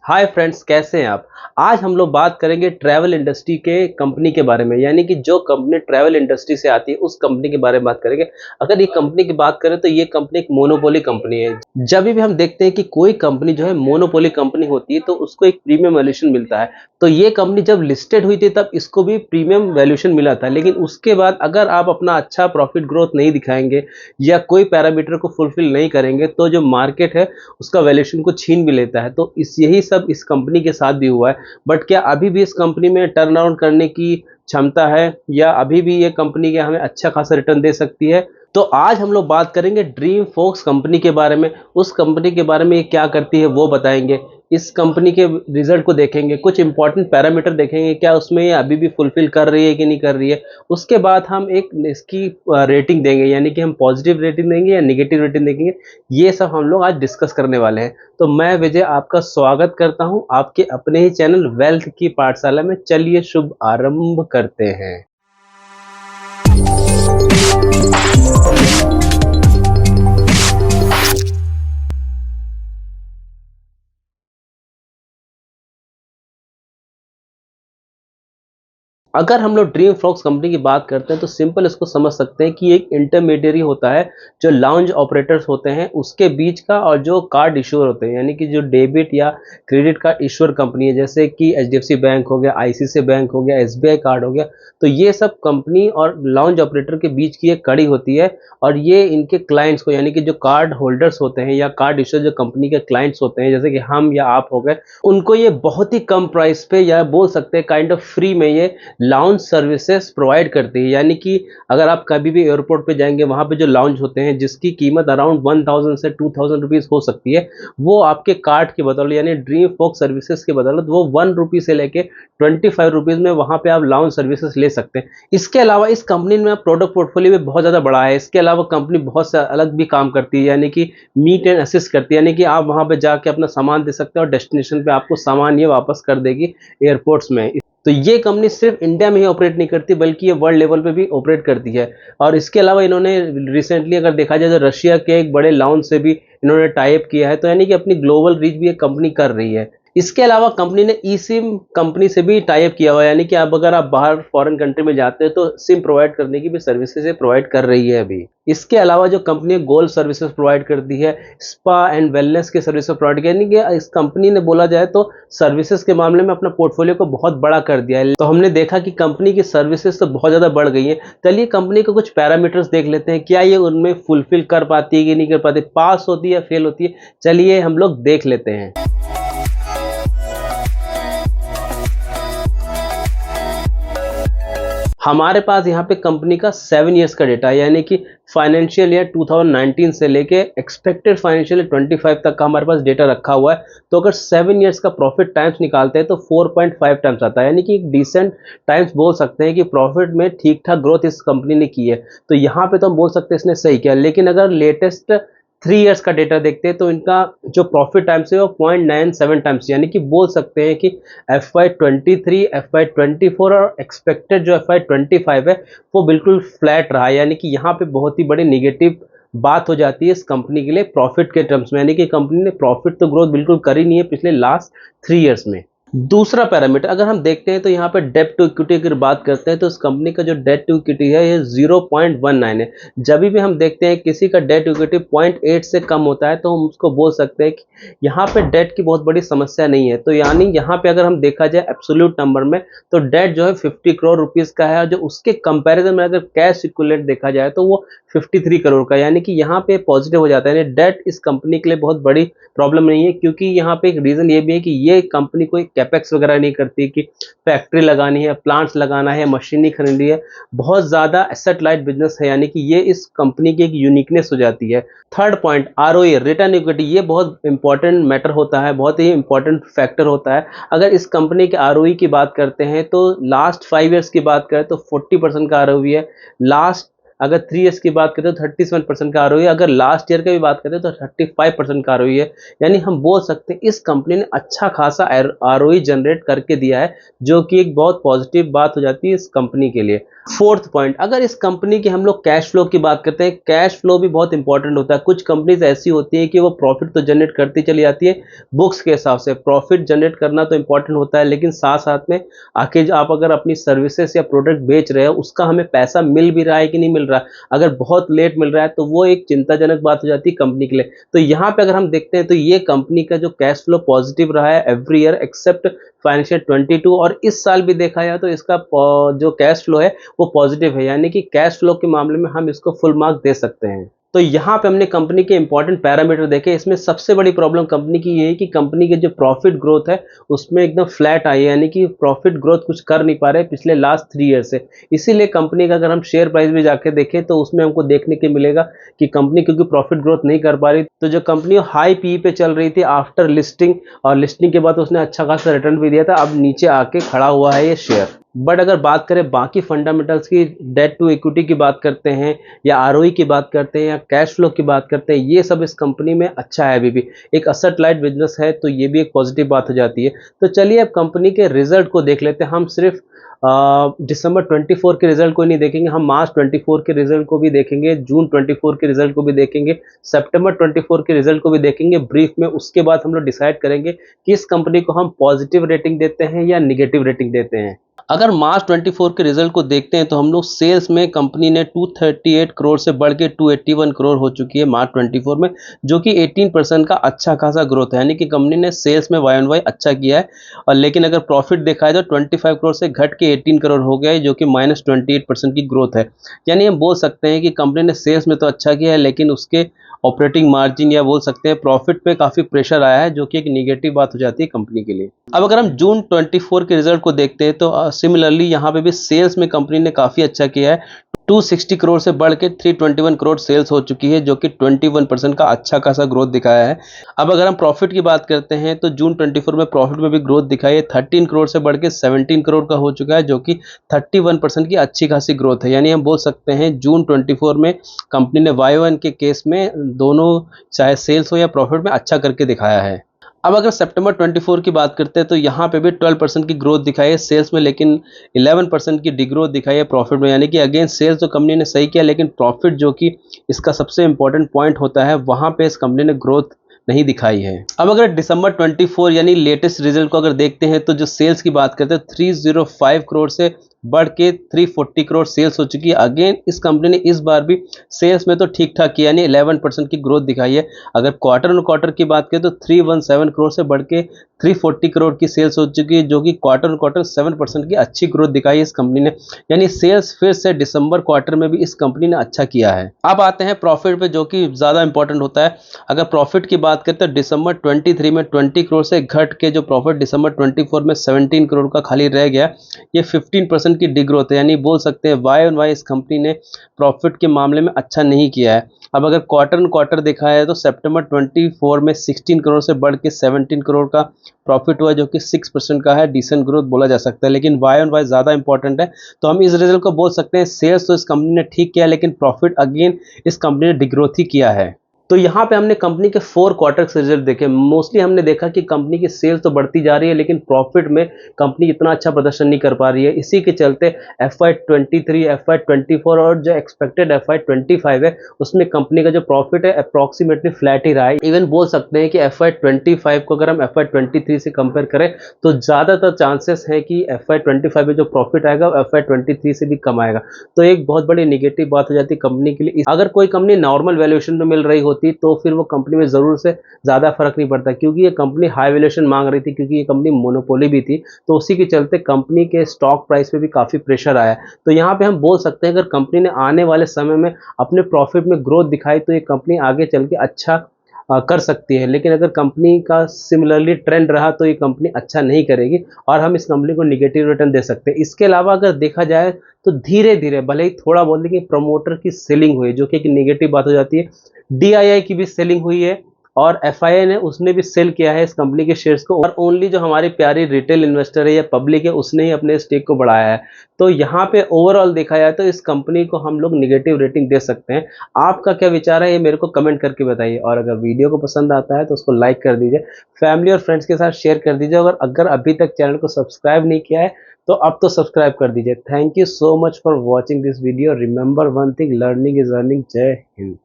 Hi friends, कैसे हैं आप। आज हम लोग बात करेंगे ट्रैवल इंडस्ट्री के कंपनी के बारे में, यानी कि जो कंपनी ट्रैवल इंडस्ट्री से आती है उस कंपनी के बारे में बात करेंगे। अगर ये कंपनी की बात करें तो ये कंपनी एक मोनोपोली कंपनी है। जब भी हम देखते हैं कि कोई कंपनी जो है मोनोपोली कंपनी होती है तो उसको एक प्रीमियम वैल्यूएशन मिलता है। तो ये कंपनी जब लिस्टेड हुई थी तब इसको भी प्रीमियम वैल्यूएशन मिला था, लेकिन उसके बाद अगर आप अपना अच्छा प्रॉफिट ग्रोथ नहीं दिखाएंगे या कोई पैरामीटर को फुलफिल नहीं करेंगे तो जो मार्केट है उसका वैल्यूएशन को छीन भी लेता है। तो यही सब इस कंपनी के साथ भी हुआ है। बट क्या अभी भी इस कंपनी में टर्न अराउंड करने की क्षमता है, या अभी भी ये कंपनी के हमें अच्छा खासा रिटर्न दे सकती है? तो आज हम लोग बात करेंगे ड्रीम फोक्स कंपनी के बारे में। उस कंपनी के बारे में ये क्या करती है वो बताएंगे। इस कंपनी के रिजल्ट को देखेंगे, कुछ इंपॉर्टेंट पैरामीटर देखेंगे, क्या उसमें ये अभी भी फुलफिल कर रही है कि नहीं कर रही है। उसके बाद हम एक इसकी रेटिंग देंगे, यानी कि हम पॉजिटिव रेटिंग देंगे या निगेटिव रेटिंग देंगे। ये सब हम लोग आज डिस्कस करने वाले हैं। तो मैं विजय आपका स्वागत करता हूं आपके अपने ही चैनल वेल्थ की पाठशाला में। चलिए शुभ आरंभ करते हैं। अगर हम लोग ड्रीम फ्रॉक्स कंपनी की बात करते हैं तो सिंपल इसको समझ सकते हैं कि एक इंटरमीडियरी होता है जो लाउंज ऑपरेटर्स होते हैं उसके बीच का, और जो कार्ड इशूअर होते हैं, यानी कि जो डेबिट या क्रेडिट कार्ड इशूअर कंपनी है, जैसे कि एचडीएफसी बैंक हो गया, आईसीआईसीआई बैंक हो गया, एसबीआई कार्ड हो गया। तो ये सब कंपनी और लाउंज ऑपरेटर के बीच की एक कड़ी होती है, और ये इनके क्लाइंट्स को, यानी कि जो कार्ड होल्डर्स होते हैं या कार्ड इशूअर जो कंपनी के क्लाइंट्स होते हैं, जैसे कि हम या आप हो गए, उनको ये बहुत ही कम प्राइस पे, या बोल सकते हैं काइंड ऑफ फ्री में, ये लाउंज सर्विसेज प्रोवाइड करती है। यानी कि अगर आप कभी भी एयरपोर्ट पे जाएंगे, वहां पे जो लाउंज होते हैं जिसकी कीमत अराउंड 1000 से 2000 रुपीज हो सकती है, वो आपके कार्ड की बदौलत, यानी ड्रीम फोक सर्विसेज की बदौलत, वो 1 रुपी से लेके 25 रुपीज में वहां पे आप लाउंज सर्विसेज ले सकते हैं। इसके अलावा इस कंपनी में प्रोडक्ट पोर्टफोलियो भी बहुत ज्यादा बड़ा है। इसके अलावा कंपनी बहुत से अलग भी काम करती है, यानी कि मीट एंड असिस्ट करती है, यानी कि आप वहां पे जाके अपना सामान दे सकते हैं और डेस्टिनेशन पे आपको सामान ये वापस कर देगी एयरपोर्ट्स में। तो ये कंपनी सिर्फ इंडिया में ही ऑपरेट नहीं करती, बल्कि ये वर्ल्ड लेवल पे भी ऑपरेट करती है। और इसके अलावा इन्होंने रिसेंटली अगर देखा जाए तो रशिया के एक बड़े लाउंज से भी इन्होंने टाई अप किया है। तो यानी कि अपनी ग्लोबल रीच भी ये कंपनी कर रही है। इसके अलावा कंपनी ने ई सिम कंपनी से भी टाई अप किया हुआ है, यानी कि अब अगर आप बाहर फॉरेन कंट्री में जाते हैं तो सिम प्रोवाइड करने की भी सर्विसेज प्रोवाइड कर रही है अभी। इसके अलावा जो कंपनी गोल्ड सर्विसेज प्रोवाइड करती है, स्पा एंड वेलनेस के सर्विसेज प्रोवाइड करती है, यानी कि इस कंपनी ने बोला जाए तो सर्विसेज के मामले में अपना पोर्टफोलियो को बहुत बड़ा कर दिया है। तो हमने देखा कि कंपनी की सर्विसेज तो बहुत ज़्यादा बढ़ गई है। चलिए कंपनी को कुछ पैरामीटर्स देख लेते हैं, क्या ये उनमें फुलफिल कर पाती है कि नहीं कर पाती, पास होती है या फेल होती है। चलिए हम लोग देख लेते हैं। हमारे पास यहाँ पे कंपनी का 7 इयर्स का डेटा है, यानी कि फाइनेंशियल ईयर 2019 से लेके एक्सपेक्टेड फाइनेंशियल ईयर 25 तक का हमारे पास डेटा रखा हुआ है। तो अगर 7 इयर्स का प्रॉफिट टाइम्स निकालते हैं तो 4.5 टाइम्स आता है, यानी कि एक डिसेंट टाइम्स बोल सकते हैं कि प्रॉफिट में ठीक ठाक ग्रोथ इस कंपनी ने की है। तो यहाँ पे तो हम बोल सकते हैं इसने सही किया। लेकिन अगर लेटेस्ट 3 इयर्स का डेटा देखते हैं तो इनका जो प्रॉफिट टाइम्स है वो 0.97 टाइम्स, यानी कि बोल सकते हैं कि FY23, FY24 और एक्सपेक्टेड जो FY25 है वो बिल्कुल फ्लैट रहा है। यानी कि यहाँ पे बहुत ही बड़ी निगेटिव बात हो जाती है इस कंपनी के लिए प्रॉफिट के टर्म्स में, यानी कि कंपनी ने प्रॉफिट तो ग्रोथ बिल्कुल करी नहीं है पिछले लास्ट 3 इयर्स में। दूसरा पैरामीटर अगर हम देखते हैं तो यहाँ पे डेट टू इक्विटी की बात करते हैं तो इस कंपनी का जो डेट टू इक्विटी है ये 0.19 है। जब भी हम देखते हैं किसी का डेट टू इक्विटी 0.8 से कम होता है तो हम उसको बोल सकते हैं कि यहाँ पे डेट की बहुत बड़ी समस्या नहीं है। तो यानी यहाँ पे अगर हम देखा जाए एब्सोल्यूट नंबर में तो डेट जो है 50 करोड़ रुपीज का है, और जो उसके कंपेरिजन में अगर कैश इक्विवेलेंट देखा जाए तो वो 53 करोड़ का, यानी कि यहाँ पे पॉजिटिव हो जाता है। डेट इस कंपनी के लिए बहुत बड़ी प्रॉब्लम नहीं है, क्योंकि यहाँ पे एक रीजन ये भी है कि ये कंपनी कोई कैपेक्स वगैरह नहीं करती कि फैक्ट्री लगानी है, प्लांट्स लगाना है, मशीनरी खरीदनी है। बहुत ज्यादा एसेट लाइट बिजनेस है, यानी कि ये इस कंपनी की एक यूनिकनेस हो जाती है। Third point ROE, return equity, ये बहुत इंपॉर्टेंट मैटर होता है, बहुत ही इंपॉर्टेंट फैक्टर होता है। अगर इस कंपनी के आरओई की बात करते हैं तो लास्ट 5 इयर्स की बात करें तो 40% का आरओई है। लास्ट अगर 3 ईयर्स की बात करें तो 37% का आरओई, अगर लास्ट ईयर की भी बात करें तो 35% का आरओई है। यानी हम बोल सकते हैं इस कंपनी ने अच्छा खासा आरओई जनरेट करके दिया है, जो कि एक बहुत पॉजिटिव बात हो जाती है इस कंपनी के लिए। फोर्थ पॉइंट, अगर इस कंपनी की हम लोग कैश फ्लो की बात करते हैं, कैश फ्लो भी बहुत इंपॉर्टेंट होता है। कुछ कंपनीज ऐसी होती है कि वो प्रॉफिट तो जनरेट करती चली जाती है बुक्स के हिसाब से, प्रॉफिट जनरेट करना तो इंपॉर्टेंट होता है, लेकिन साथ साथ में आके आप अगर अपनी सर्विसेज या प्रोडक्ट बेच रहे हो उसका हमें पैसा मिल भी रहा है कि नहीं मिल रहा है। अगर बहुत लेट मिल रहा है तो वो एक चिंताजनक बात हो जाती है कंपनी के लिए। तो यहाँ पे अगर हम देखते हैं तो ये कंपनी का जो कैश फ्लो पॉजिटिव रहा है एवरी ईयर एक्सेप्ट फाइनेंशियल 22, और इस साल भी देखा जाए तो इसका जो कैश फ्लो है वो पॉजिटिव है, यानी कि कैश फ्लो के मामले में हम इसको फुल मार्क दे सकते हैं। तो यहाँ पे हमने कंपनी के इंपॉर्टेंट पैरामीटर देखे। इसमें सबसे बड़ी प्रॉब्लम कंपनी की ये है कि कंपनी के जो प्रॉफिट ग्रोथ है उसमें एकदम फ्लैट आई है, यानी कि प्रॉफिट ग्रोथ कुछ कर नहीं पा रहे पिछले लास्ट 3 ईयर से। इसीलिए कंपनी का अगर हम शेयर प्राइस भी जाके देखें तो उसमें हमको देखने को मिलेगा कि कंपनी क्योंकि प्रॉफिट ग्रोथ नहीं कर पा रही, तो जो कंपनी हाई पी पे चल रही थी आफ्टर लिस्टिंग, और लिस्टिंग के बाद उसने अच्छा खासा रिटर्न भी दिया था, अब नीचे आके खड़ा हुआ है ये शेयर। बट अगर बात करें बाकी फंडामेंटल्स की, डेट टू इक्विटी की बात करते हैं या आरओई की बात करते हैं या कैश फ्लो की बात करते हैं, ये सब इस कंपनी में अच्छा है। अभी भी एक असेट लाइट बिजनेस है, तो ये भी एक पॉजिटिव बात हो जाती है। तो चलिए अब कंपनी के रिजल्ट को देख लेते हैं। हम सिर्फ दिसंबर 24 के रिजल्ट को नहीं देखेंगे, हम मार्च 24 के रिजल्ट को भी देखेंगे, जून 24 के रिजल्ट को भी देखेंगे, सितंबर 24 के रिजल्ट को भी देखेंगे ब्रीफ में। उसके बाद हम लोग डिसाइड करेंगे कि इस कंपनी को हम पॉजिटिव रेटिंग देते हैं या निगेटिव रेटिंग देते हैं। अगर मार्च 24 के रिजल्ट को देखते हैं तो हम लोग सेल्स में कंपनी ने 238 करोड़ से बढ़ के 281 करोड़ हो चुकी है मार्च 24 में, जो कि 18% का अच्छा खासा ग्रोथ है। यानी कि कंपनी ने सेल्स में वाई ऑन वाई अच्छा किया है। और लेकिन अगर प्रॉफिट देखा है तो 25 करोड़ से घट के 18 करोड़ हो गया है, जो कि -28% की ग्रोथ है। यानी हम बोल सकते हैं कि कंपनी ने सेल्स में तो अच्छा किया है, लेकिन उसके ऑपरेटिंग मार्जिन या बोल सकते हैं प्रॉफिट पे काफ़ी प्रेशर आया है, जो कि एक निगेटिव बात हो जाती है कंपनी के लिए। अब अगर हम जून 24 के रिजल्ट को देखते हैं तो सिमिलरली यहाँ पे भी सेल्स में कंपनी ने काफ़ी अच्छा किया है। 260 करोड़ से बढ़ के 321 करोड़ सेल्स हो चुकी है, जो कि 21% का अच्छा खासा ग्रोथ दिखाया है। अब अगर हम प्रॉफिट की बात करते हैं तो जून 24 में प्रॉफिट में भी ग्रोथ दिखाई है, 13 करोड़ से बढ़ के 17 करोड़ का हो चुका है, जो कि 31% की अच्छी खासी ग्रोथ है। यानी हम बोल सकते हैं जून 24 में कंपनी ने वाई के केस में दोनों, चाहे सेल्स हो या प्रॉफिट में, अच्छा करके दिखाया है। अब अगर सितंबर 24 की बात करते हैं तो यहाँ पे भी 12% की ग्रोथ दिखाई है सेल्स में, लेकिन 11% की डिग्रोथ दिखाई है प्रॉफिट में। यानी कि अगेन सेल्स तो कंपनी ने सही किया, लेकिन प्रॉफिट जो कि इसका सबसे इंपॉर्टेंट पॉइंट होता है, वहाँ पे इस कंपनी ने ग्रोथ नहीं दिखाई है। अब अगर दिसंबर 24 यानी लेटेस्ट रिजल्ट को अगर देखते हैं तो जो सेल्स की बात करते हैं 305 करोड़ से बढ़ के 340 करोड़ सेल्स हो चुकी है। अगेन इस कंपनी ने इस बार भी सेल्स में तो ठीक ठाक किया, यानी 11% की ग्रोथ दिखाई है। अगर क्वार्टर ऑन क्वार्टर की बात करें तो 317 करोड़ से बढ़ के 340 करोड़ की सेल्स हो चुकी है, जो कि क्वार्टर ऑन क्वार्टर 7% की अच्छी ग्रोथ दिखाई है इस कंपनी ने। यानी सेल्स फिर से दिसंबर क्वार्टर में भी इस कंपनी ने अच्छा किया है। अब आते हैं प्रॉफिट पे, जो कि ज़्यादा इंपॉर्टेंट होता है। अगर प्रॉफिट की बात करें तो दिसंबर 23 में 20 करोड़ से घट के जो प्रॉफिट दिसंबर 24 में 17 करोड़ का खाली रह गया, ये 15% की डिग्रोथ है। यानी बोल सकते हैं वाई ऑन वाई इस कंपनी ने प्रॉफिट के मामले में अच्छा नहीं किया है। अब अगर क्वार्टर ऑन क्वार्टर देखा है तो सितंबर 24 में 16 करोड़ से बढ़ के 17 करोड़ का प्रॉफिट हुआ, जो कि 6% का है, डिसेंट ग्रोथ बोला जा सकता है। लेकिन वाई ऑन वाई ज़्यादा इंपॉर्टेंट है, तो हम इस रिजल्ट को बोल सकते हैं सेल्स तो इस कंपनी ने ठीक किया, लेकिन प्रॉफिट अगेन इस कंपनी ने डिग्रोथ ही किया है। तो यहाँ पे हमने कंपनी के 4 क्वार्टर के रिजल्ट देखे। मोस्टली हमने देखा कि कंपनी की सेल्स तो बढ़ती जा रही है, लेकिन प्रॉफिट में कंपनी इतना अच्छा प्रदर्शन नहीं कर पा रही है। इसी के चलते FY23, FY24 और जो एक्सपेक्टेड FY25 है, उसमें कंपनी का जो प्रॉफिट है अप्रॉक्सीमेटली फ्लैट ही रहा है। इवन बोल सकते हैं कि FY25 को अगर हम FY23 से कंपेयर करें तो ज़्यादातर चांसेस है कि FY25 में जो प्रॉफिट आएगा वो FY23 से भी कम आएगा। तो एक बहुत बड़ी निगेटिव बात हो जाती है कंपनी के लिए। अगर कोई कंपनी नॉर्मल वैल्यूएशन में मिल रही होती तो फिर वो कंपनी में जरूर से ज़्यादा फर्क नहीं पड़ता, क्योंकि ये कंपनी हाई वैल्यूएशन मांग रही थी, क्योंकि ये कंपनी मोनोपोली भी थी, तो उसी के चलते कंपनी के स्टॉक प्राइस पे भी काफ़ी प्रेशर आया। तो यहाँ पे हम बोल सकते हैं अगर कंपनी ने आने वाले समय में अपने प्रॉफिट में ग्रोथ दिखाई तो ये कंपनी आगे चल के अच्छा कर सकती है। लेकिन अगर कंपनी का सिमिलरली ट्रेंड रहा तो ये कंपनी अच्छा नहीं करेगी और हम इस कंपनी को निगेटिव रिटर्न दे सकते हैं। इसके अलावा अगर देखा जाए तो धीरे धीरे भले ही थोड़ा बोल दें कि प्रमोटर की सेलिंग हुई, जो कि एक निगेटिव बात हो जाती है। DII की भी सेलिंग हुई है और एफआईआई ने उसने भी सेल किया है इस कंपनी के शेयर्स को, और ओनली जो हमारी प्यारी रिटेल इन्वेस्टर है या पब्लिक है उसने ही अपने स्टेक को बढ़ाया है। तो यहाँ पे ओवरऑल देखा जाए तो इस कंपनी को हम लोग निगेटिव रेटिंग दे सकते हैं। आपका क्या विचार है ये मेरे को कमेंट करके बताइए, और अगर वीडियो को पसंद आता है तो उसको लाइक कर दीजिए, फैमिली और फ्रेंड्स के साथ शेयर कर दीजिए, अगर अगर अभी तक चैनल को सब्सक्राइब नहीं किया है तो अब तो सब्सक्राइब कर दीजिए। Thank you so much for watching this video. Remember one thing, learning is earning. जय हिंद।